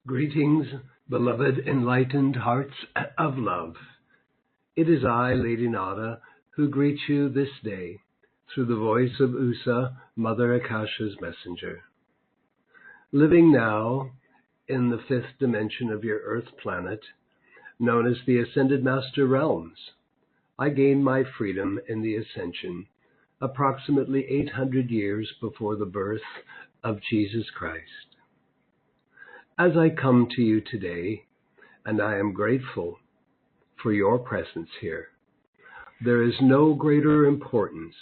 Greetings, beloved enlightened hearts of love. It is I, Lady Nada, who greet you this day through the voice of Usa, Mother Akasha's messenger. Living now in the fifth dimension of your Earth planet, known as the Ascended Master Realms, I gained my freedom in the Ascension approximately 800 years before the birth of Jesus Christ. As I come to you today, and I am grateful for your presence here, there is no greater importance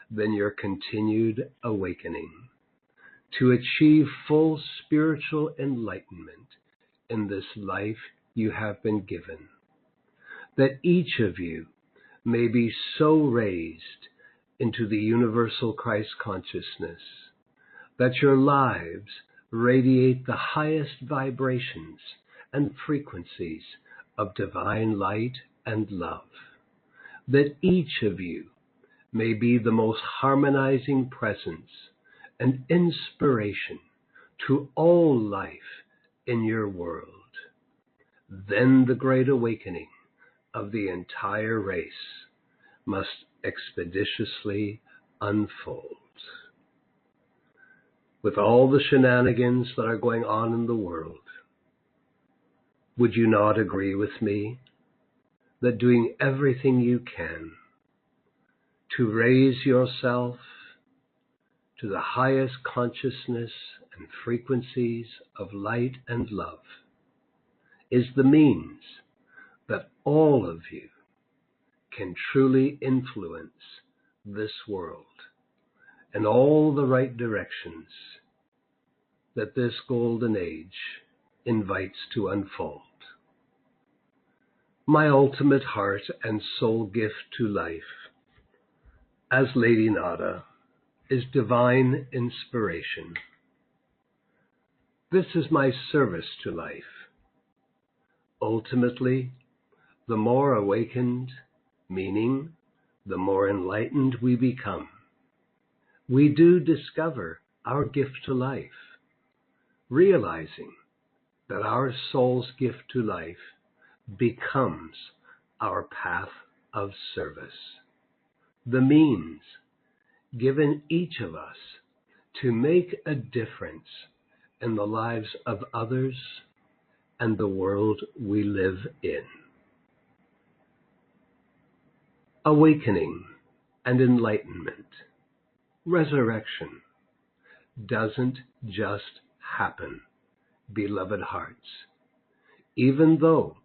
than your continued awakening to achieve full spiritual enlightenment in this life you have been given, that each of you may be so raised into the universal Christ consciousness that your lives radiate the highest vibrations and frequencies of divine light and love, that each of you may be the most harmonizing presence and inspiration to all life in your world. Then the great awakening of the entire race must expeditiously unfold. With all the shenanigans that are going on in the world, would you not agree with me that doing everything you can to raise yourself to the highest consciousness and frequencies of light and love is the means that all of you can truly influence this world in all the right directions that this golden age invites to unfold? My ultimate heart and soul gift to life as Lady Nada is divine inspiration. This is my service to life. Ultimately, the more awakened, meaning the more enlightened we become, we do discover our gift to life, realizing that our soul's gift to life becomes our path of service, the means given each of us to make a difference in the lives of others and the world we live in. Awakening and enlightenment, resurrection, doesn't just happen, beloved hearts, even though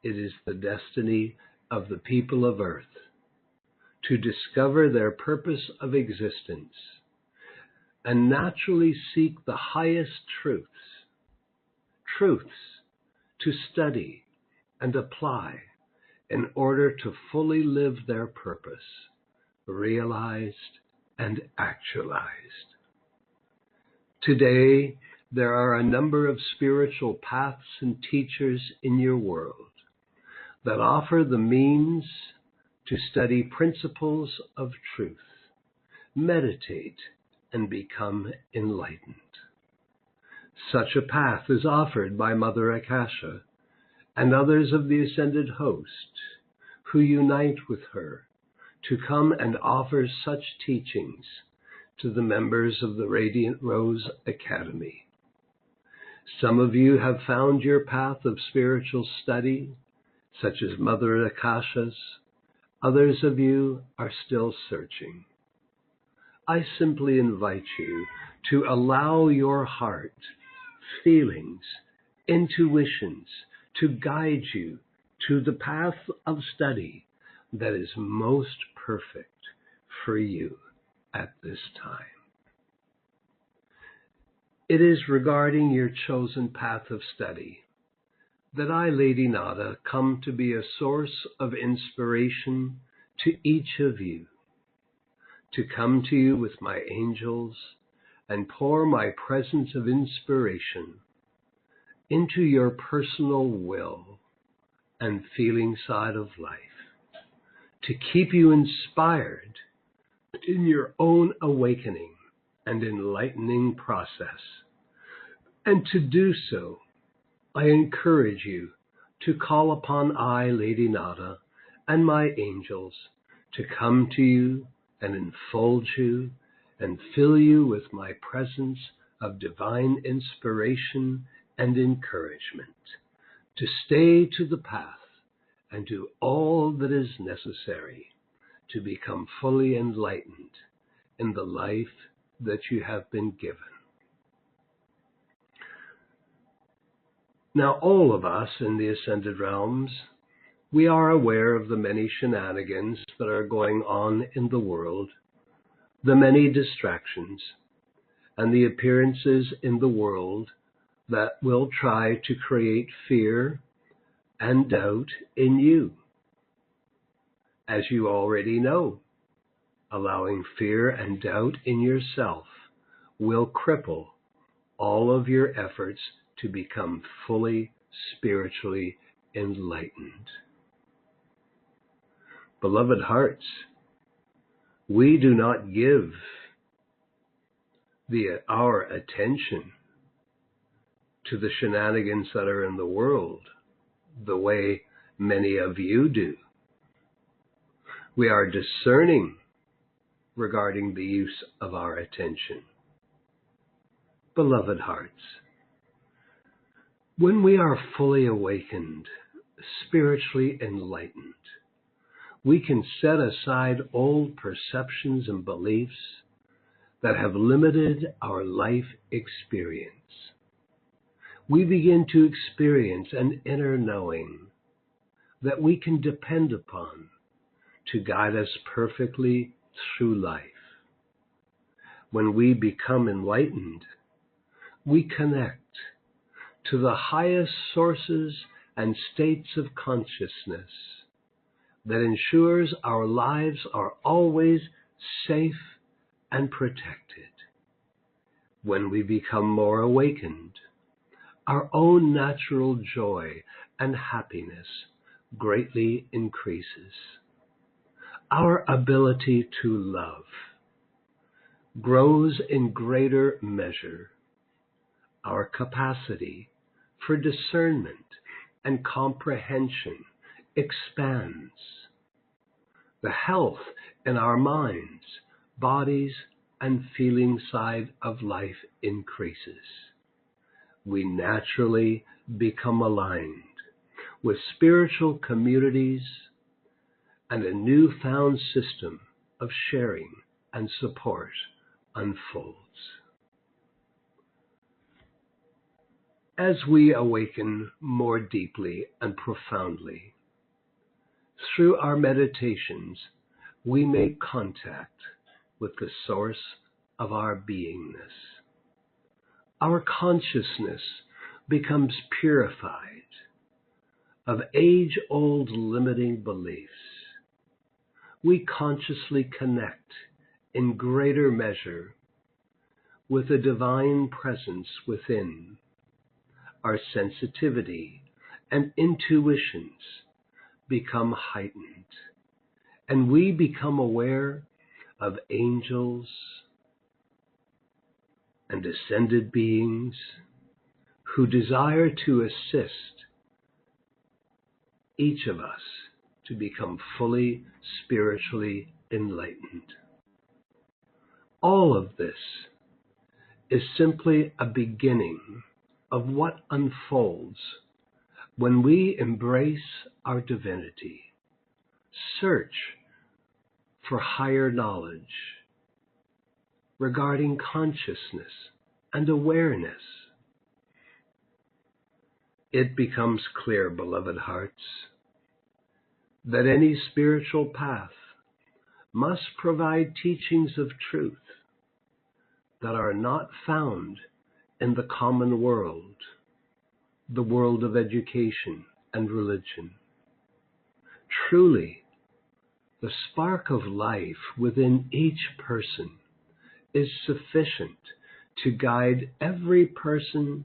it is the destiny of the people of Earth to discover their purpose of existence and naturally seek the highest truths to study and apply in order to fully live their purpose, realized and actualized. Today, there are a number of spiritual paths and teachers in your world that offer the means to study principles of truth, meditate, and become enlightened. Such a path is offered by Mother Akasha and others of the Ascended Host who unite with her to come and offer such teachings to the members of the Radiant Rose Academy. Some of you have found your path of spiritual study, such as Mother Akasha's. Others of you are still searching. I simply invite you to allow your heart, feelings, intuitions to guide you to the path of study that is most perfect for you at this time. It is regarding your chosen path of study that I, Lady Nada, come to be a source of inspiration to each of you, to come to you with my angels and pour my presence of inspiration into your personal will and feeling side of life, to keep you inspired in your own awakening and enlightening process, and to do so I encourage you to call upon I, Lady Nada, and my angels to come to you and enfold you and fill you with my presence of divine inspiration and encouragement, to stay to the path and do all that is necessary to become fully enlightened in the life that you have been given. Now, all of us in the Ascended Realms, we are aware of the many shenanigans that are going on in the world, the many distractions, and the appearances in the world that will try to create fear and doubt in you. As you already know, allowing fear and doubt in yourself will cripple all of your efforts to become fully spiritually enlightened. Beloved hearts, we do not give our attention to the shenanigans that are in the world the way many of you do. We are discerning regarding the use of our attention. Beloved hearts, when we are fully awakened, spiritually enlightened, we can set aside old perceptions and beliefs that have limited our life experience. We begin to experience an inner knowing that we can depend upon to guide us perfectly through life. When we become enlightened, we connect to the highest sources and states of consciousness that ensures our lives are always safe and protected. When we become more awakened, our own natural joy and happiness greatly increases. Our ability to love grows in greater measure. Our capacity for discernment and comprehension expands. The health in our minds, bodies, and feeling side of life increases. We naturally become aligned with spiritual communities, and a newfound system of sharing and support unfolds. As we awaken more deeply and profoundly, through our meditations, we make contact with the source of our beingness. Our consciousness becomes purified of age-old limiting beliefs. We consciously connect in greater measure with a divine presence within. Our sensitivity and intuitions become heightened, and we become aware of angels and ascended beings who desire to assist each of us to become fully spiritually enlightened. All of this is simply a beginning of what unfolds when we embrace our divinity, search for higher knowledge regarding consciousness and awareness. It becomes clear, beloved hearts, that any spiritual path must provide teachings of truth that are not found in the common world, the world of education and religion. Truly, the spark of life within each person is sufficient to guide every person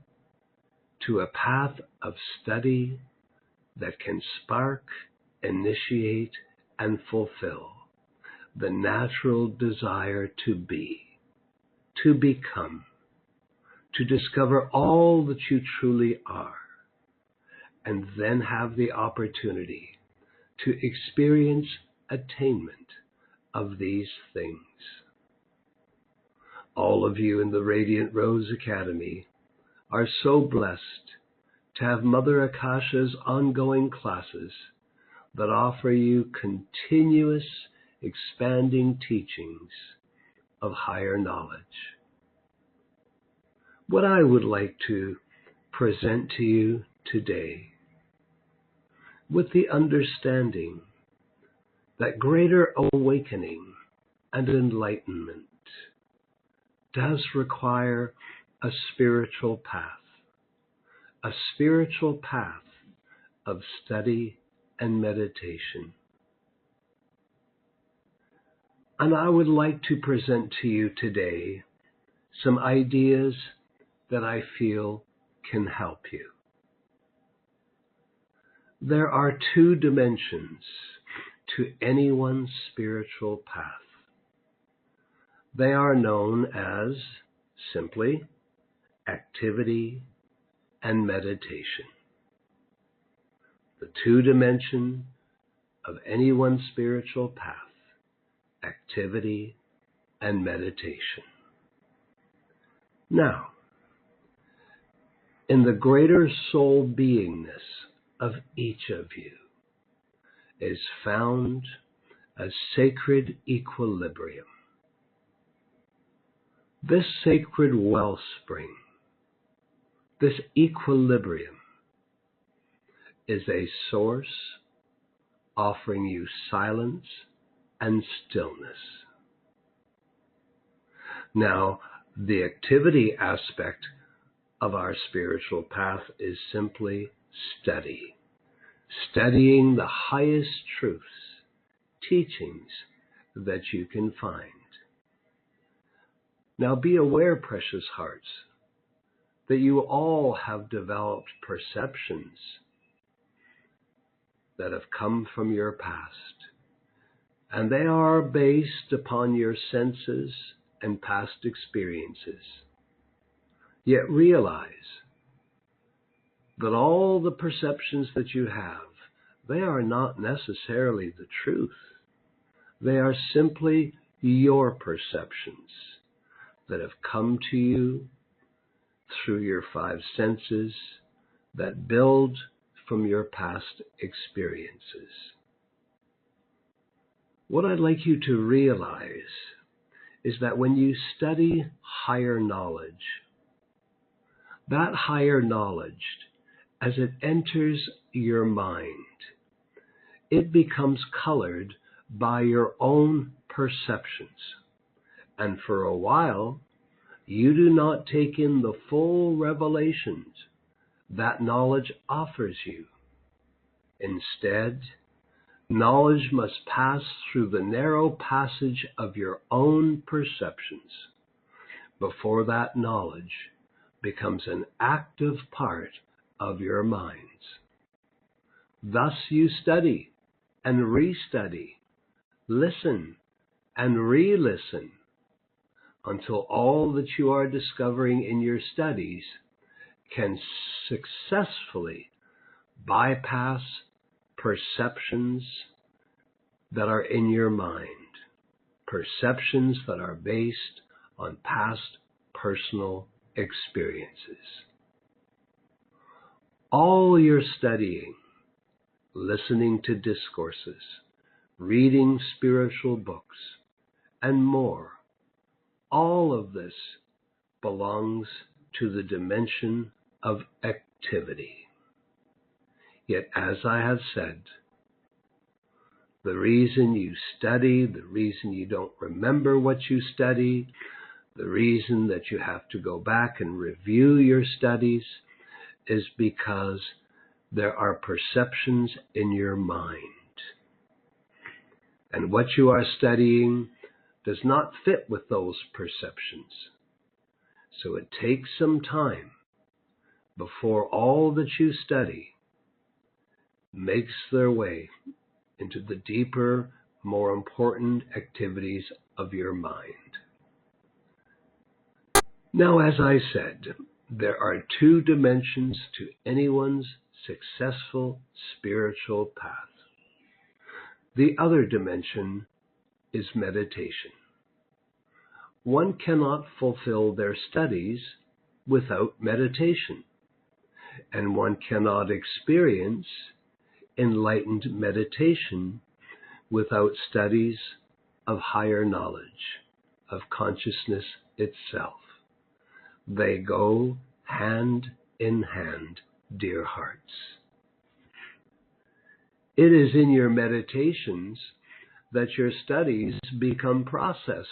to a path of study that can spark, initiate, and fulfill the natural desire to be, to become, to discover all that you truly are. and then have the opportunity to experience attainment of these things. All of you in the Radiant Rose Academy are so blessed to have Mother Akasha's ongoing classes that offer you continuous, expanding teachings of higher knowledge. What I would like to present to you today, with the understanding that greater awakening and enlightenment does require a spiritual path of study and meditation. And I would like to present to you today some ideas that I feel can help you. There are two dimensions to anyone's spiritual path. They are known as simply activity and meditation. The two dimensions of anyone's spiritual path, activity and meditation. Now, in the greater soul beingness of each of you is found a sacred equilibrium. This sacred wellspring, this equilibrium, is a source offering you silence and stillness. Now, the activity aspect of our spiritual path is simply study. Studying the highest truths, teachings that you can find. Now be aware, precious hearts, that you all have developed perceptions that have come from your past, and they are based upon your senses and past experiences. Yet realize that all the perceptions that you have, they are not necessarily the truth. They are simply your perceptions that have come to you through your five senses that build from your past experiences. What I'd like you to realize is that when you study higher knowledge, that higher knowledge, as it enters your mind, it becomes colored by your own perceptions. And for a while, you do not take in the full revelations that knowledge offers you. Instead, knowledge must pass through the narrow passage of your own perceptions before that knowledge becomes an active part of your minds. Thus you study and restudy, listen and re-listen, until all that you are discovering in your studies can successfully bypass perceptions that are in your mind, perceptions that are based on past personal experiences. All your studying, listening to discourses, reading spiritual books, and more, all of this belongs to the dimension of activity. Yet, as I have said, the reason you study, the reason you don't remember what you study, the reason that you have to go back and review your studies is because there are perceptions in your mind. And what you are studying does not fit with those perceptions. So it takes some time before all that you study makes their way into the deeper, more important activities of your mind. Now, as I said, there are two dimensions to anyone's successful spiritual path. The other dimension is meditation. One cannot fulfill their studies without meditation, and one cannot experience enlightened meditation without studies of higher knowledge, of consciousness itself. They go hand in hand, dear hearts. It is in your meditations that your studies become processed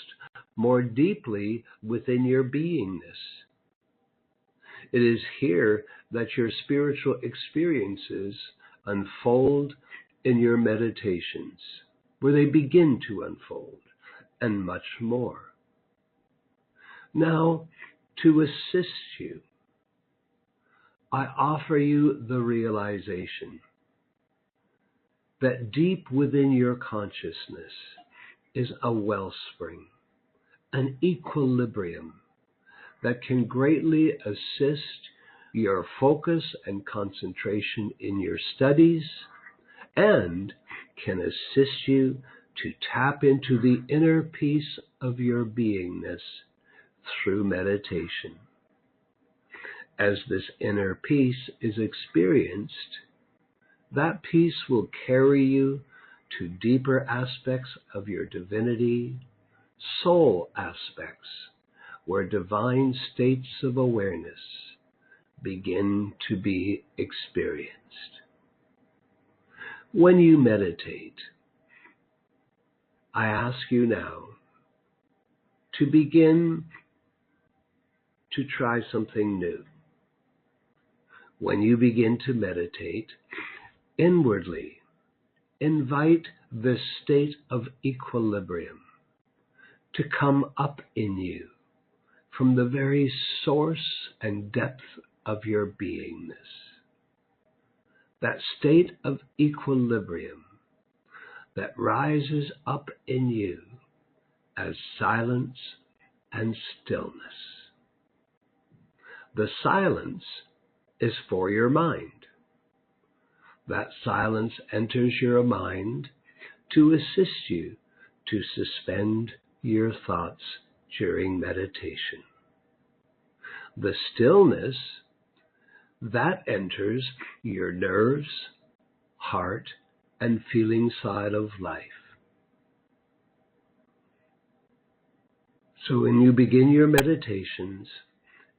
more deeply within your beingness. It is here that your spiritual experiences unfold in your meditations, where they begin to unfold, and much more. Now, to assist you, I offer you the realization that deep within your consciousness is a wellspring, an equilibrium that can greatly assist your focus and concentration in your studies, and can assist you to tap into the inner peace of your beingness through meditation. As this inner peace is experienced, that peace will carry you to deeper aspects of your divinity, soul aspects, where divine states of awareness begin to be experienced. When you meditate, I ask you now to begin to try something new. When you begin to meditate, inwardly invite this state of equilibrium to come up in you from the very source and depth of your beingness. That state of equilibrium that rises up in you as silence and stillness. The silence is for your mind. That silence enters your mind to assist you to suspend your thoughts during meditation. The stillness that enters your nerves, heart, and feeling side of life. So when you begin your meditations,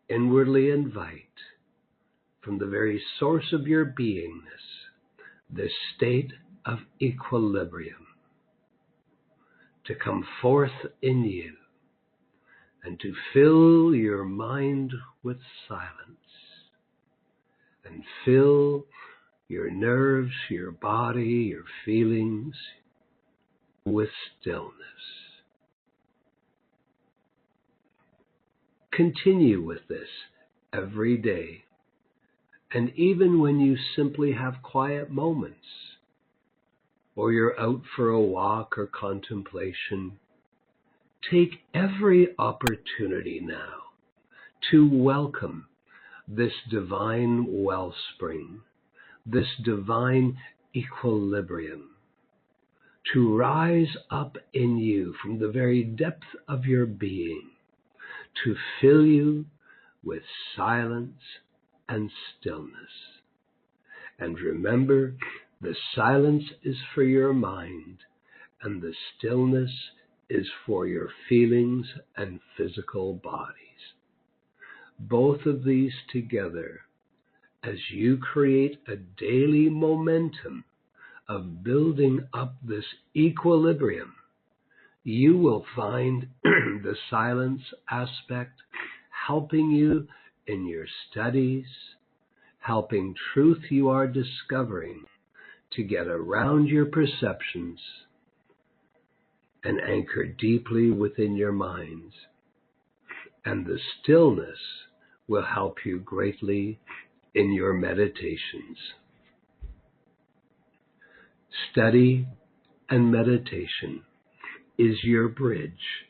inwardly invite from the very source of your beingness this state of equilibrium to come forth in you and to fill your mind with silence and fill your nerves, your body, your feelings with stillness. Continue with this every day, and even when you simply have quiet moments, or you're out for a walk or contemplation, take every opportunity now to welcome this divine wellspring, this divine equilibrium, to rise up in you from the very depth of your being, to fill you with silence and stillness. And remember, the silence is for your mind, and the stillness is for your feelings and physical bodies. Both of these together, as you create a daily momentum of building up this equilibrium, you will find the silence aspect helping you in your studies, helping truth you are discovering to get around your perceptions and anchor deeply within your minds. And the stillness will help you greatly in your meditations. Study and meditation is your bridge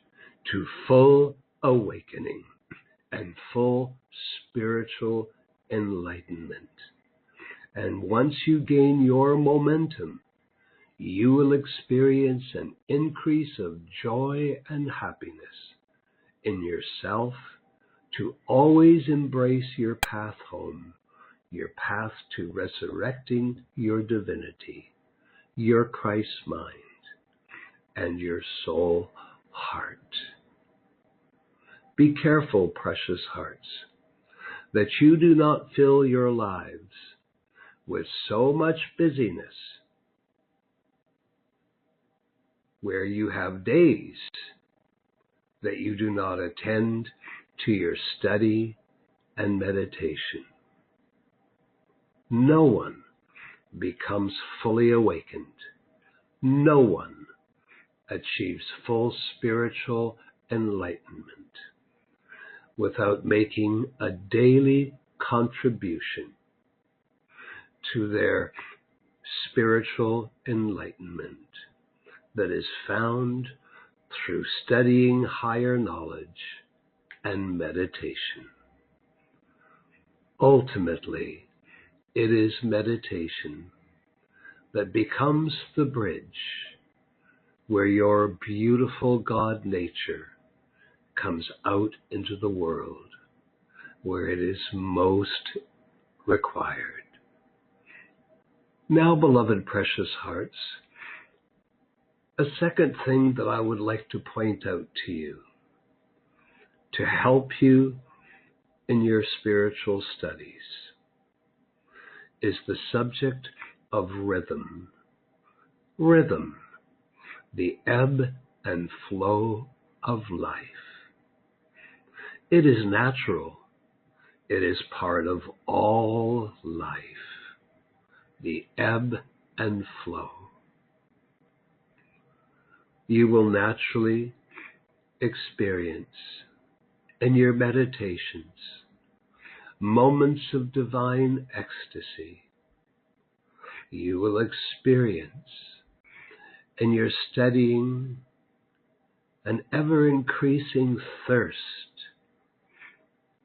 to full awakening and full spiritual enlightenment. And once you gain your momentum, you will experience an increase of joy and happiness in yourself to always embrace your path home, your path to resurrecting your divinity, your Christ mind, and your soul heart. Be careful, precious hearts, that you do not fill your lives with so much busyness where you have days that you do not attend to your study and meditation. No one becomes fully awakened. No one achieves full spiritual enlightenment without making a daily contribution to their spiritual enlightenment that is found through studying higher knowledge and meditation. Ultimately, it is meditation that becomes the bridge where your beautiful God nature comes out into the world, where it is most required. Now, beloved precious hearts, a second thing that I would like to point out to you to help you in your spiritual studies is the subject of rhythm. Rhythm, the ebb and flow of life. It is natural. It is part of all life. The ebb and flow. You will naturally experience in your meditations moments of divine ecstasy. You will experience in your studying an ever-increasing thirst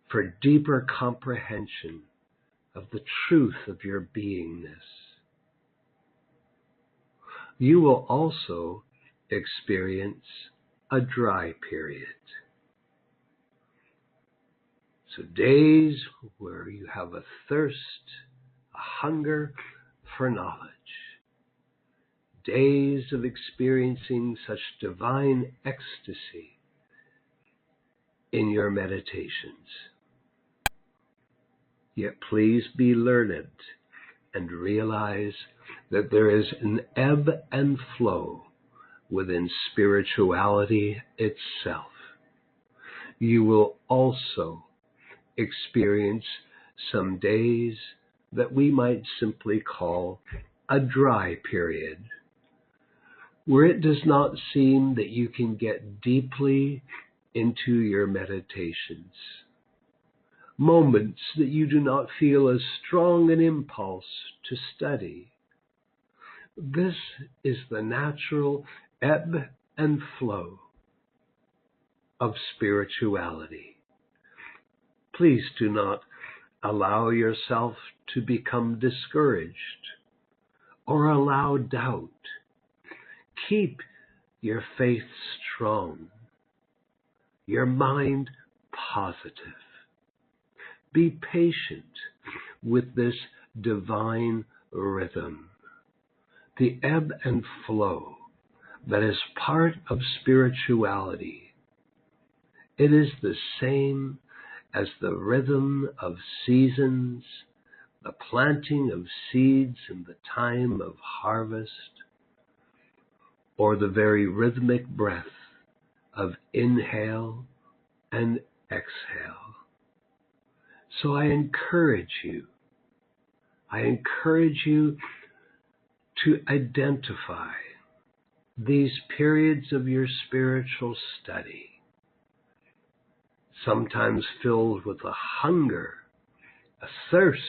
for deeper comprehension of the truth of your beingness. You will also experience a dry period. So days where you have a thirst, a hunger for knowledge. Days of experiencing such divine ecstasy in your meditations. Yet please be learned and realize that there is an ebb and flow within spirituality itself. You will also experience some days that we might simply call a dry period, where it does not seem that you can get deeply into your meditations. Moments that you do not feel as strong an impulse to study. This is the natural ebb and flow of spirituality. Please do not allow yourself to become discouraged or allow doubt. Keep your faith strong, your mind positive. Be patient with this divine rhythm, the ebb and flow that is part of spirituality. It is the same as the rhythm of seasons, the planting of seeds in the time of harvest, or the very rhythmic breath of inhale and exhale. So I encourage you to identify these periods of your spiritual study, sometimes filled with a hunger, a thirst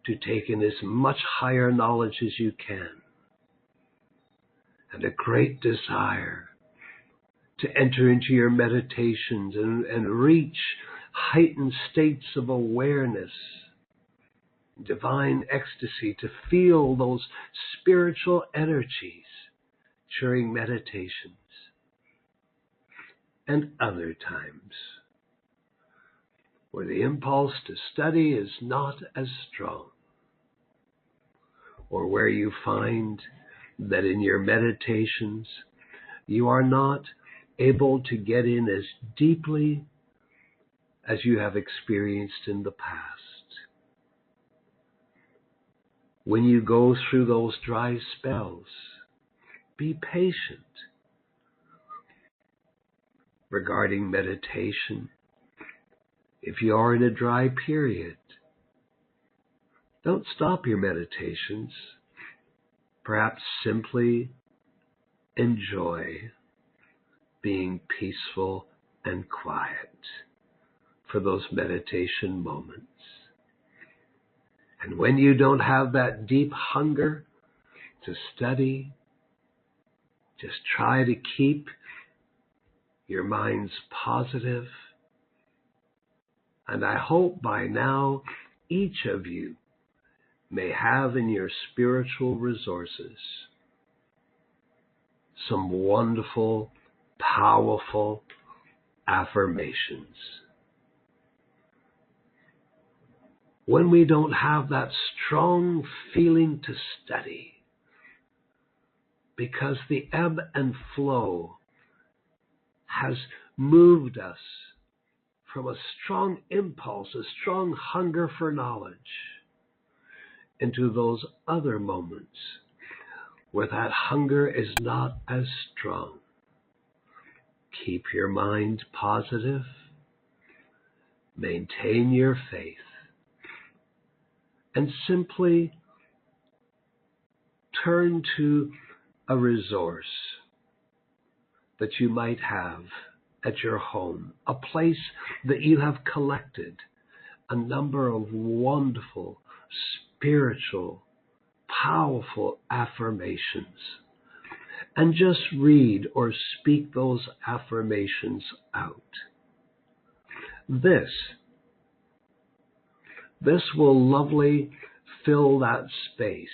to take in as much higher knowledge as you can, and a great desire to enter into your meditations and reach heightened states of awareness divine ecstasy to feel those spiritual energies during meditations and other times where the impulse to study is not as strong, or where you find that in your meditations you are not able to get in as deeply as you have experienced in the past. When you go through those dry spells, be patient regarding meditation. If you are in a dry period, don't stop your meditations. Perhaps simply enjoy being peaceful and quiet for those meditation moments. And when you don't have that deep hunger to study, just try to keep your minds positive. And I hope by now each of you may have in your spiritual resources some wonderful, powerful affirmations. When we don't have that strong feeling to study, because the ebb and flow has moved us from a strong impulse, a strong hunger for knowledge, into those other moments where that hunger is not as strong. Keep your mind positive, maintain your faith, and simply turn to a resource that you might have at your home, a place that you have collected a number of wonderful, spiritual, powerful affirmations, and just read or speak those affirmations out. This will lovely fill that space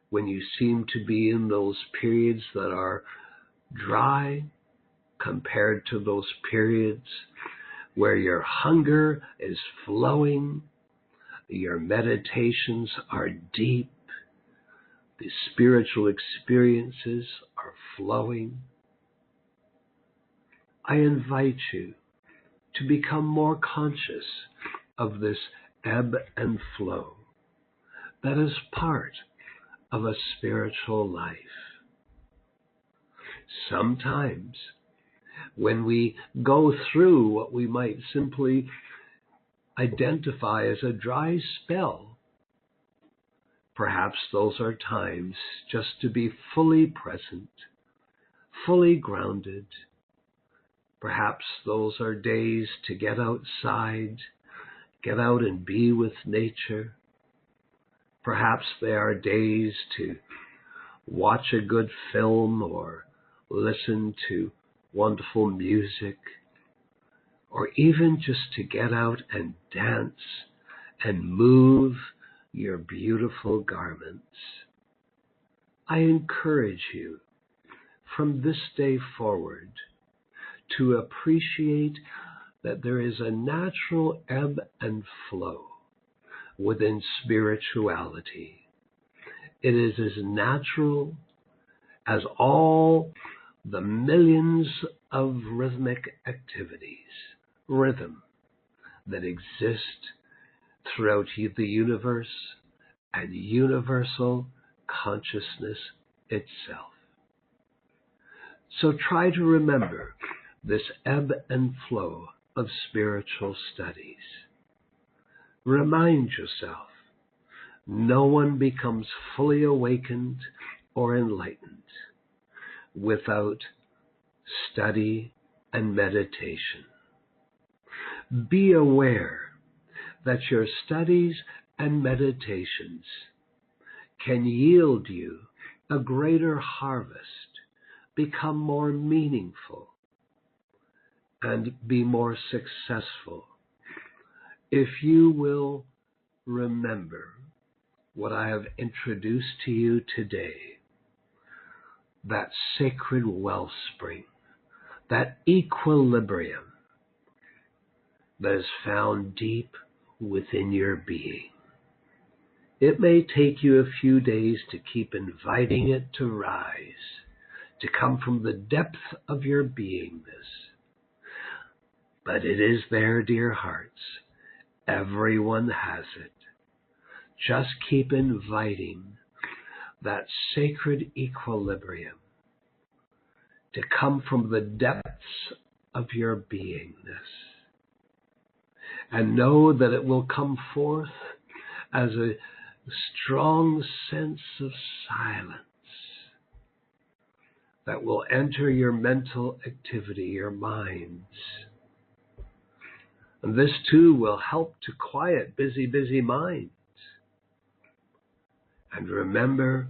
when you seem to be in those periods that are dry compared to those periods where your hunger is flowing, your meditations are deep, the spiritual experiences are flowing. I invite you to become more conscious of this ebb and flow that is part of a spiritual life. Sometimes when we go through what we might simply identify as a dry spell, perhaps those are times just to be fully present, fully grounded. Perhaps those are days to get outside, get out and be with nature. Perhaps they are days to watch a good film or listen to wonderful music, or even just to get out and dance and move your beautiful garments. I encourage you from this day forward to appreciate that there is a natural ebb and flow within spirituality. It is as natural as all the millions of rhythmic activities, rhythm that exist throughout the universe and universal consciousness itself. So try to remember this ebb and flow of spiritual studies. Remind yourself, no one becomes fully awakened or enlightened without study and meditation. Be aware that your studies and meditations can yield you a greater harvest, become more meaningful, and be more successful if you will remember what I have introduced to you today, that sacred wellspring, that equilibrium that is found deep within your being. It may take you a few days to keep inviting it to rise, to come from the depth of your beingness. But it is there, dear hearts. Everyone has it. Just keep inviting that sacred equilibrium to come from the depths of your beingness. And know that it will come forth as a strong sense of silence that will enter your mental activity, your minds. And this too will help to quiet busy, busy minds. And remember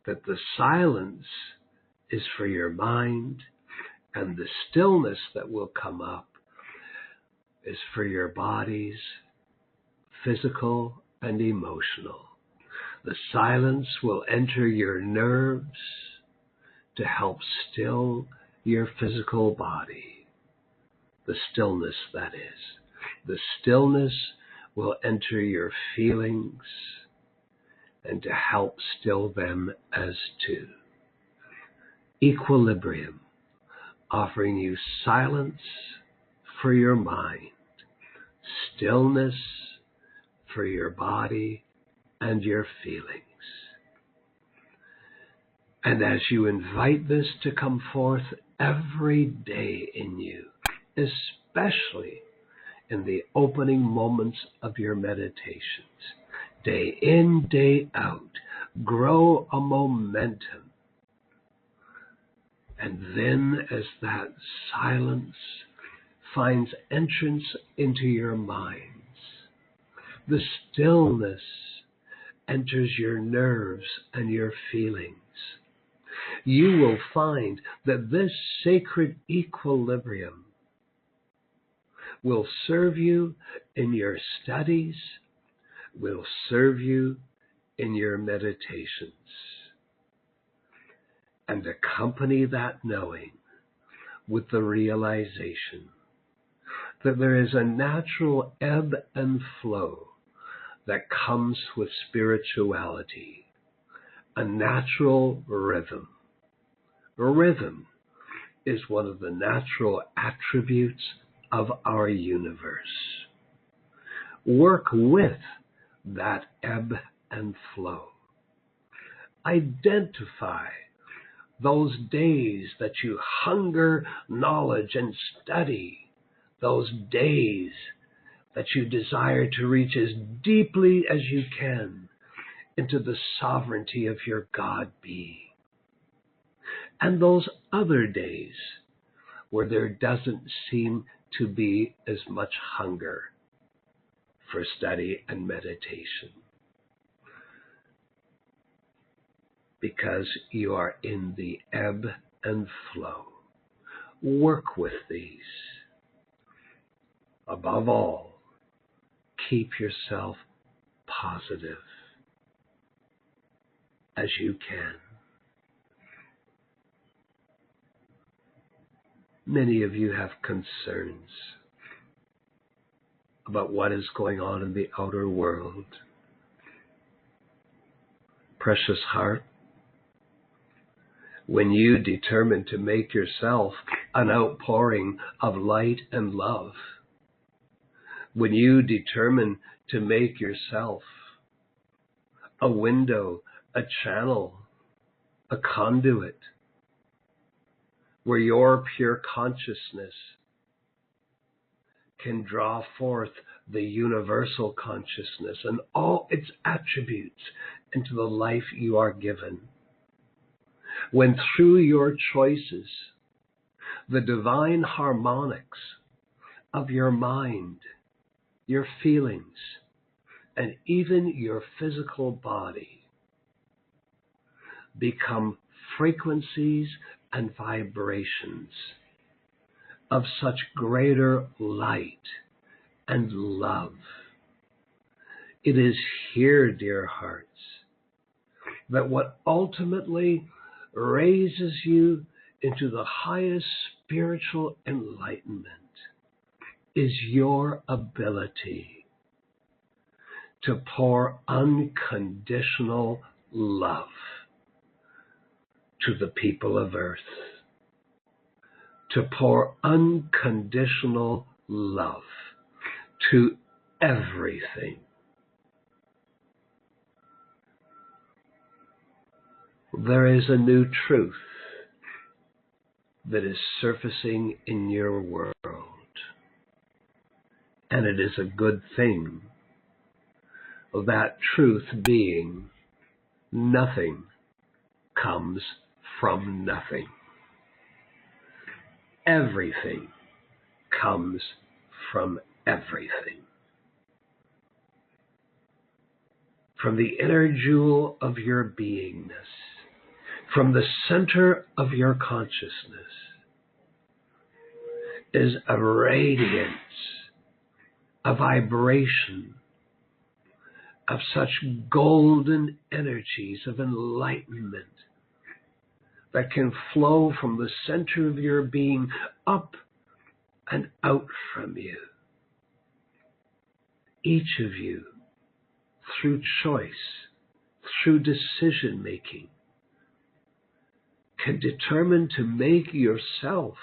that the silence is for your mind, and the stillness that will come up is for your bodies, physical and emotional. The silence will enter your nerves to help still your physical body. The stillness, that is. The stillness will enter your feelings and to help still them as too. Equilibrium, offering you silence for your mind, stillness for your body and your feelings. And as you invite this to come forth every day in you, especially in the opening moments of your meditations, day in, day out, grow a momentum. And then as that silence finds entrance into your minds, the stillness enters your nerves and your feelings. You will find that this sacred equilibrium will serve you in your studies, will serve you in your meditations. And accompany that knowing with the realization that there is a natural ebb and flow that comes with spirituality, a natural rhythm. Rhythm is one of the natural attributes of our universe. Work with that ebb and flow. Identify those days that you hunger knowledge and study, those days that you desire to reach as deeply as you can into the sovereignty of your God being. And those other days where there doesn't seem to be as much hunger for study and meditation, because you are in the ebb and flow. Work with these. Above all, keep yourself positive as you can. Many of you have concerns about what is going on in the outer world. Precious heart, when you determine to make yourself an outpouring of light and love, when you determine to make yourself a window, a channel, a conduit, where your pure consciousness can draw forth the universal consciousness and all its attributes into the life you are given. When through your choices, the divine harmonics of your mind, your feelings, and even your physical body become frequencies and vibrations of such greater light and love, It is here, dear hearts, that what ultimately raises you into the highest spiritual enlightenment is your ability to pour unconditional love to the people of earth, to pour unconditional love to everything. There is a new truth that is surfacing in your world, and it is a good thing. That truth being, nothing comes from nothing. Everything comes from everything. From the inner jewel of your beingness, from the center of your consciousness, is a radiance, a vibration of such golden energies of enlightenment that can flow from the center of your being up and out from you. Each of you, through choice, through decision making, can determine to make yourself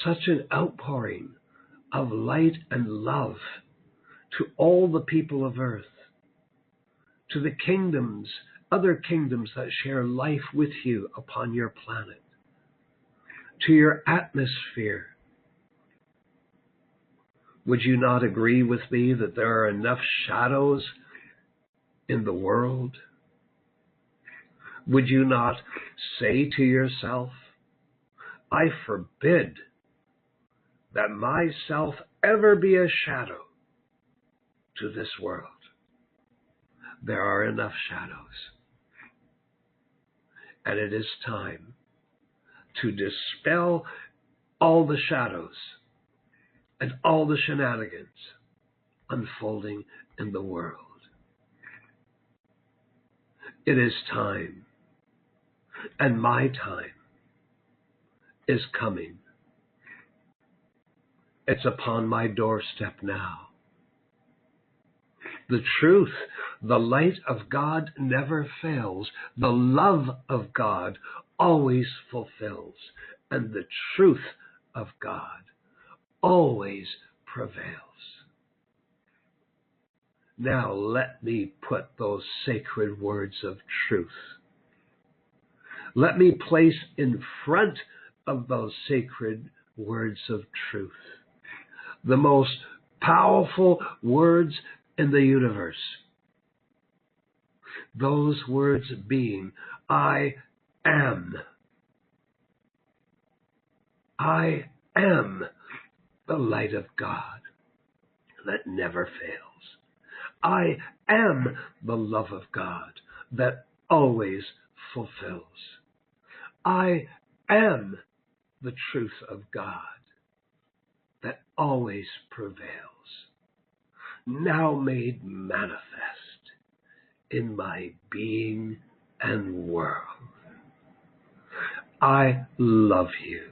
such an outpouring of light and love to all the people of earth, to the kingdoms, other kingdoms that share life with you upon your planet, to your atmosphere. Would you not agree with me that there are enough shadows in the world? Would you not say to yourself, I forbid that myself ever be a shadow to this world? There are enough shadows. And it is time to dispel all the shadows and all the shenanigans unfolding in the world. It is time, and my time is coming. It's upon my doorstep now. The truth, the light of God never fails. The love of God always fulfills. And the truth of God always prevails. Now let me put those sacred words of truth. Let me place in front of those sacred words of truth the most powerful words in the universe. Those words being, I am. I am the light of God that never fails. I am the love of God that always fulfills. I am the truth of God that always prevails, now made manifest in my being and world. I love you.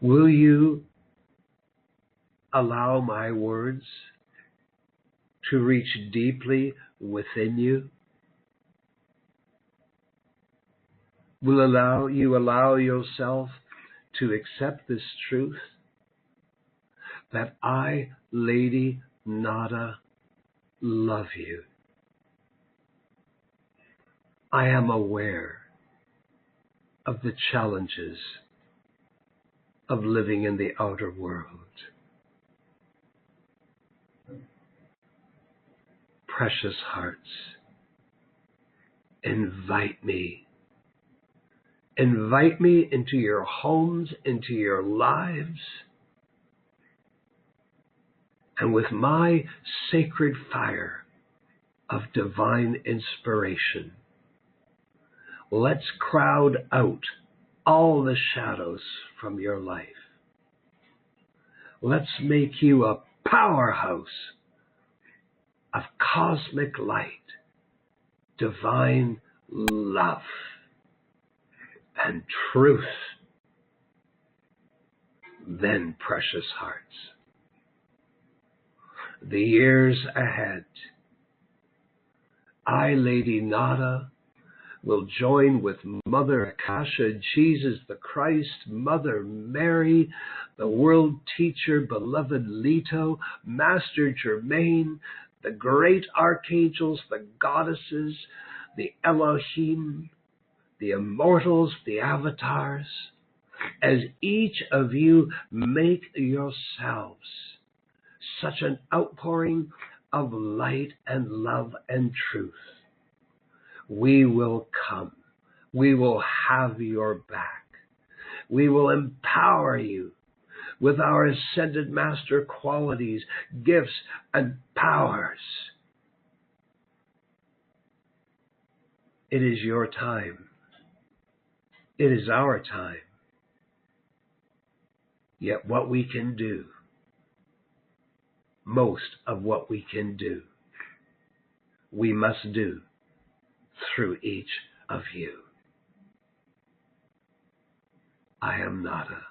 Will you allow my words to reach deeply within you? Will you allow yourself to accept this truth that I, Lady Nada, love you? I am aware of the challenges of living in the outer world. Precious hearts, invite me. Invite me into your homes, into your lives, and with my sacred fire of divine inspiration, let's crowd out all the shadows from your life. Let's make you a powerhouse of cosmic light, divine love, and truth. Then, precious hearts, the years ahead, I, Lady Nada, will join with Mother Akasha, Jesus the Christ, Mother Mary, the world teacher, beloved Leto, Master Germain, the great archangels, the goddesses, the Elohim, the immortals, the avatars, as each of you make yourselves such an outpouring of light and love and truth. We will come. We will have your back. We will empower you with our Ascended Master qualities, gifts, and powers. It is your time. It is our time. Yet what we can do, most of what we can do, we must do through each of you. I am Nada.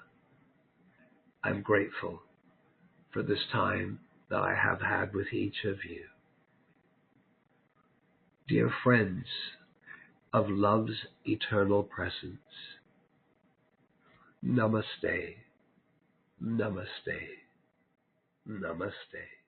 I'm grateful for this time that I have had with each of you. Dear friends of love's eternal presence, Namaste, Namaste, Namaste.